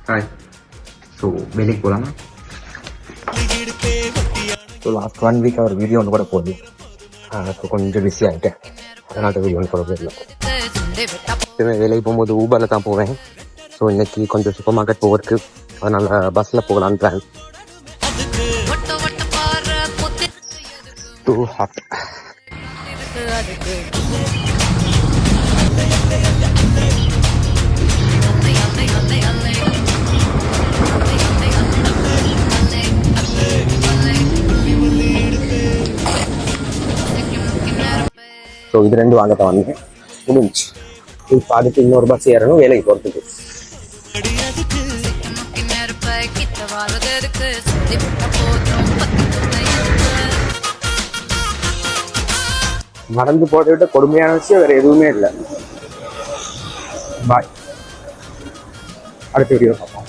Hi. So வேலைக்கு போகலாமா? So last 1 week ஒரு வீடியோ ஒன்று கூட போகுது. ஸோ கொஞ்சம் பிஸி ஆகிட்டேன், அதனால் வீடியோ ஒன்று கூட போயிடல. வேலைக்கு போகும்போது ஊபரில் தான் போவேன். ஸோ இன்னைக்கு கொஞ்சம் சூப்பர் மார்க்கெட் போகிறதுக்கு, அதனால் பஸ்ஸில் போகலான்னு பிளான். Too hot. ஸோ இது ரெண்டு வாங்கத்தான் வந்தேன், முடிஞ்சு. இப்போ அடுத்து இன்னொரு பஸ் ஏறணும் வேலைக்கு போகிறதுக்கு. நடந்து போகிறத விட கொடுமையான விஷயம் வேறு எதுவுமே இல்லை. பாய், அடுத்த வீடியோ பார்ப்போம்.